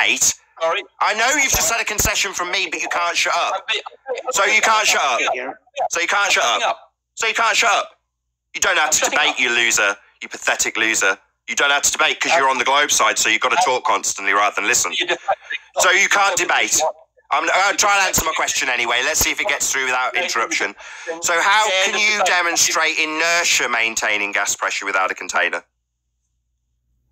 debate. Sorry. I know you've just had a concession from me, but you can't shut up. So you can't shut up. So you can't shut up. So you can't shut up. You don't have to debate, you loser. You pathetic loser. You don't have to debate because you're on the Globe side, so you've got to talk constantly rather than listen. So you can't debate. I'm going to try and answer my question anyway. Let's see if it gets through without interruption. So how can you demonstrate inertia maintaining gas pressure without a container?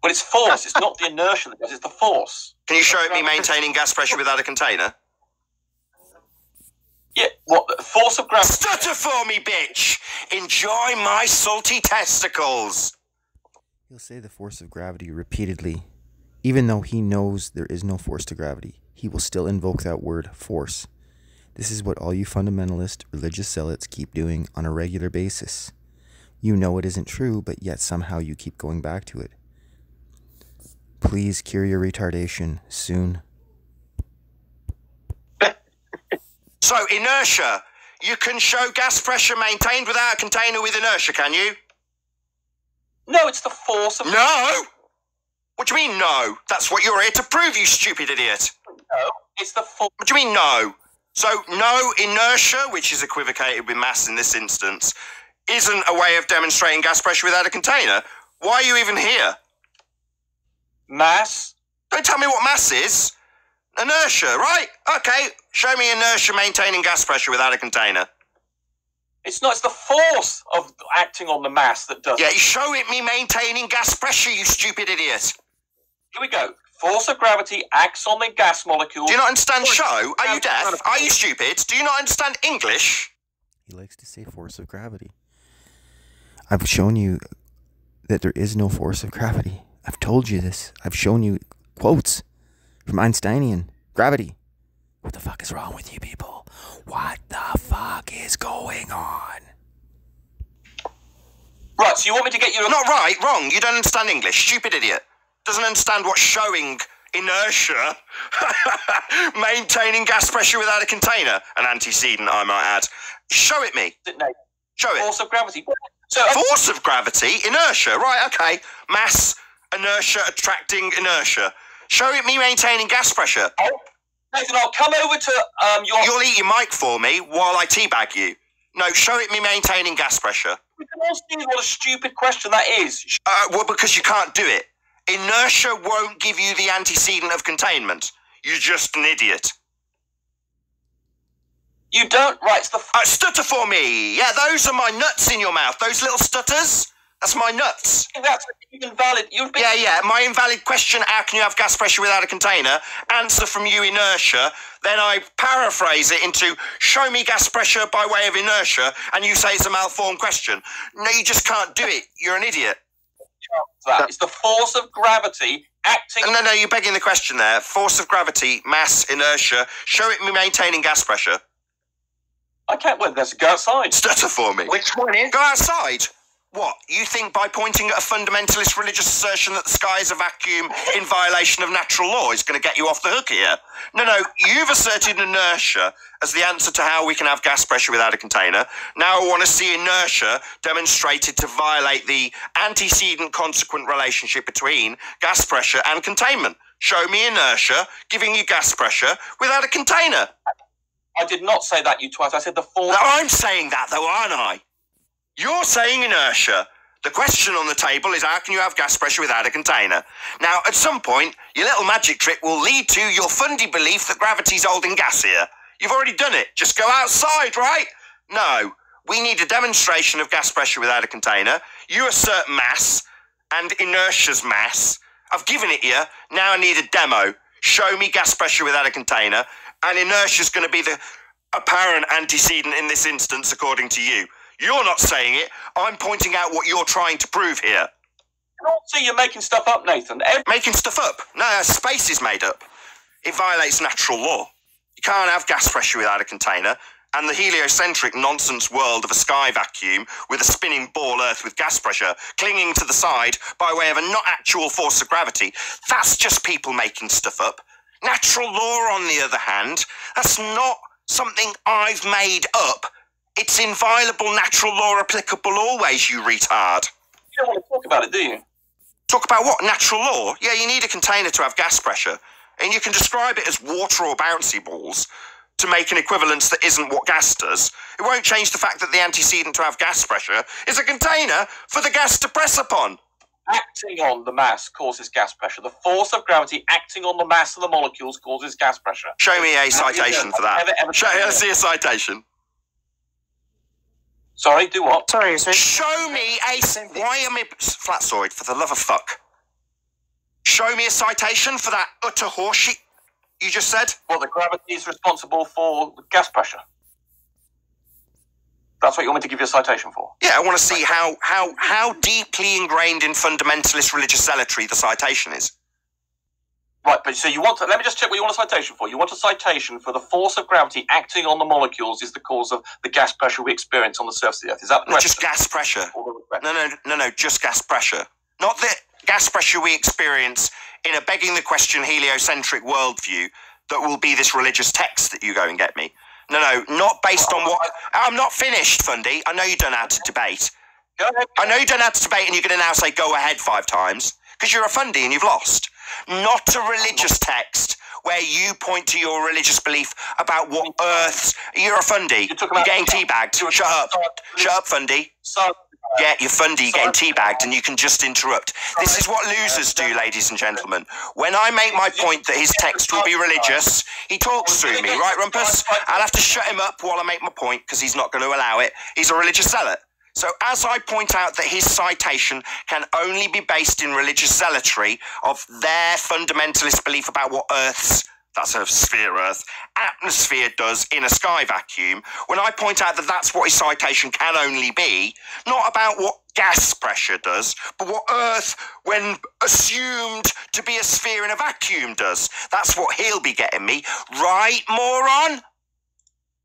Well, it's force. It's not the inertia that does, it's the force. Can you show me maintaining gas pressure without a container? Yeah, what? The force of gravity. Stutter for me, bitch! Enjoy my salty testicles! He'll say the force of gravity repeatedly. Even though he knows there is no force to gravity, he will still invoke that word, force. This is what all you fundamentalist religious zealots keep doing on a regular basis. You know it isn't true, but yet somehow you keep going back to it. Please cure your retardation soon. So, inertia. You can show gas pressure maintained without a container with inertia, can you? No, it's the force of... No! What do you mean, no? That's what you're here to prove, you stupid idiot. No, it's the force... What do you mean, no? So, no inertia, which is equivocated with mass in this instance, isn't a way of demonstrating gas pressure without a container. Why are you even here? Mass? Don't tell me what mass is. Inertia, right? Okay, show me inertia maintaining gas pressure without a container. It's not, it's the force of acting on the mass that does it. Yeah, show it me maintaining gas pressure, you stupid idiot. Here we go. Force of gravity acts on the gas molecule. Do you not understand show? Are you deaf? Are you stupid? Do you not understand English? He likes to say force of gravity. I've shown you that there is no force of gravity. I've told you this. I've shown you quotes from Einsteinian gravity. What the fuck is wrong with you people? What the fuck is going on? Right, so you want me to get you... Not right, wrong. You don't understand English. Stupid idiot. Doesn't understand what showing inertia, maintaining gas pressure without a container, an antecedent, I might add. Show it me. Show it. Force of gravity. So, force of gravity, inertia, right, okay. Mass, inertia, attracting inertia. Show it me maintaining gas pressure. Oh, Nathan, I'll come over to your... You'll eat your mic for me while I teabag you. No, show it me maintaining gas pressure. We can all see what a stupid question that is. Well, because you can't do it. Inertia won't give you the antecedent of containment. You're just an idiot. You don't... Right, it's the... stutter for me. Yeah, those are my nuts in your mouth. Those little stutters. That's my nuts. That's invalid. Yeah. My invalid question, how can you have gas pressure without a container? Answer from you, inertia. Then I paraphrase it into, show me gas pressure by way of inertia, and you say it's a malformed question. No, you just can't do it. You're an idiot. It's the force of gravity acting... No, you're begging the question there. Force of gravity, mass, inertia. Show it me maintaining gas pressure. I can't wait. Let's go outside. Stutter for me. Which one is? Go outside. What? You think by pointing at a fundamentalist religious assertion that the sky is a vacuum in violation of natural law is going to get you off the hook here? No, you've asserted inertia as the answer to how we can have gas pressure without a container. Now I want to see inertia demonstrated to violate the antecedent consequent relationship between gas pressure and containment. Show me inertia giving you gas pressure without a container. I did not say that, you twat. I said the force... No, I'm saying that though, aren't I? You're saying inertia. The question on the table is how can you have gas pressure without a container? Now, at some point, your little magic trick will lead to your fundy belief that gravity's holding gas here. You've already done it. Just go outside, right? No. We need a demonstration of gas pressure without a container. You assert mass and inertia's mass. I've given it you. Now I need a demo. Show me gas pressure without a container. And inertia's going to be the apparent antecedent in this instance, according to you. You're not saying it. I'm pointing out what you're trying to prove here. I don't see you making stuff up, Nathan. Making stuff up? No, space is made up. It violates natural law. You can't have gas pressure without a container. And the heliocentric nonsense world of a sky vacuum with a spinning ball Earth with gas pressure clinging to the side by way of a not actual force of gravity, that's just people making stuff up. Natural law, on the other hand, that's not something I've made up. It's inviolable natural law applicable always, you retard. You don't want to talk about it, do you? Talk about what? Natural law? Yeah, you need a container to have gas pressure. and you can describe it as water or bouncy balls to make an equivalence that isn't what gas does, it won't change the fact that the antecedent to have gas pressure is a container for the gas to press upon. Acting on the mass causes gas pressure. The force of gravity acting on the mass of the molecules causes gas pressure. Show me a citation for that. Let's see a citation. Sorry, do what? Sorry, sir. Show me a... Why am I... Flatsoid, for the love of fuck. Show me a citation for that utter horseshit you just said. Well, the gravity is responsible for gas pressure. That's what you want me to give you a citation for? Yeah, I want to see how deeply ingrained in fundamentalist religious zealotry the citation is. Right, but so you want to... Let me just check what you want a citation for. You want a citation for the force of gravity acting on the molecules is the cause of the gas pressure we experience on the surface of the Earth. Is that the No, just gas pressure. No, just gas pressure. Not the gas pressure we experience in a begging the question heliocentric worldview that will be this religious text that you go and get me. No, not based on what... I'm not finished, Fundy. I know you don't know how to debate. Go ahead. I know you don't know how to debate and you're going to now say go ahead 5 times because you're a Fundy and you've lost. Not a religious text where you point to your religious belief about what Earth's... You're a Fundy. You're getting teabagged. Shut up. Shut up, Fundy. Yeah, you're Fundy, you're getting teabagged and you can just interrupt. This is what losers do, ladies and gentlemen. When I make my point that his text will be religious, he talks through me, right, Rumpus? I'll have to shut him up while I make my point because he's not going to allow it. He's a religious zealot. So as I point out that his citation can only be based in religious zealotry of their fundamentalist belief about what Earth's, that's a sphere Earth, atmosphere does in a sky vacuum, when I point out that that's what his citation can only be, not about what gas pressure does, but what Earth, when assumed to be a sphere in a vacuum, does. That's what he'll be getting me. Right, moron?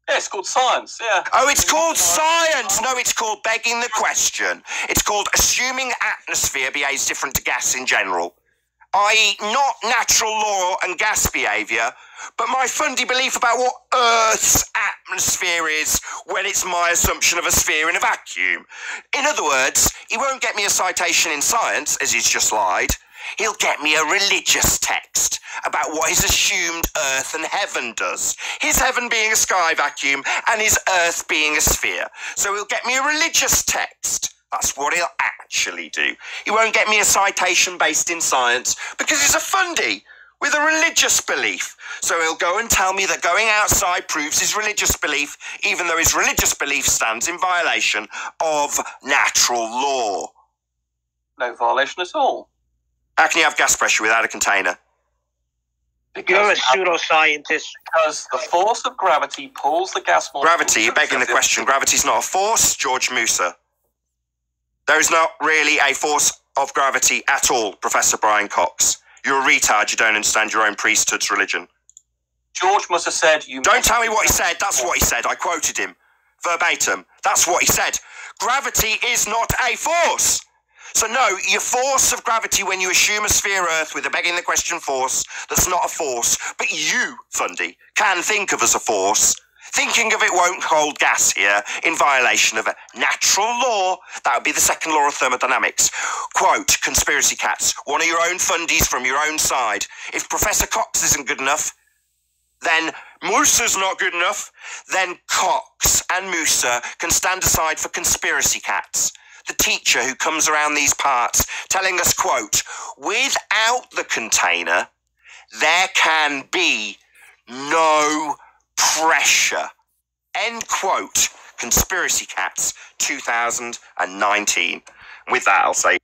Yeah, it's called science, yeah. Oh, it's called science! No, it's called begging the question. It's called assuming atmosphere behaves different to gas in general. I.e., not natural law and gas behaviour, but my Fundy belief about what Earth's atmosphere is when it's my assumption of a sphere in a vacuum. In other words, he won't get me a citation in science, as he's just lied. He'll get me a religious text about what his assumed Earth and heaven does. His heaven being a sky vacuum and his Earth being a sphere. So he'll get me a religious text. That's what he'll actually do. He won't get me a citation based in science because he's a Fundy with a religious belief. So he'll go and tell me that going outside proves his religious belief, even though his religious belief stands in violation of natural law. No violation at all. How can you have gas pressure without a container? You're a pseudoscientist. Because the force of gravity pulls the gas molecule... Gravity, you're begging the question. Gravity's not a force, George Musa. There is not really a force of gravity at all, Professor Brian Cox. You're a retard, you don't understand your own priesthood's religion. George must have said... Don't tell me what he said, that's what he said. I quoted him. Verbatim. That's what he said. Gravity is not a force. So no, your force of gravity when you assume a sphere Earth with a begging the question force, that's not a force, but you, Fundy, can think of as a force. Thinking of it won't hold gas here in violation of a natural law. That would be the second law of thermodynamics. Quote, conspiracy cats, one of your own Fundies from your own side. If Professor Cox isn't good enough, then Musa's not good enough, then Cox and Musa can stand aside for conspiracy cats. The teacher who comes around these parts telling us, quote, without the container, there can be no pressure. End quote. Conspiracy Cats, 2019. With that, I'll say...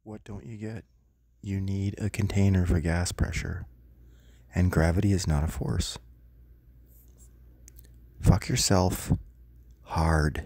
What don't you get? You need a container for gas pressure. And gravity is not a force. Fuck yourself hard.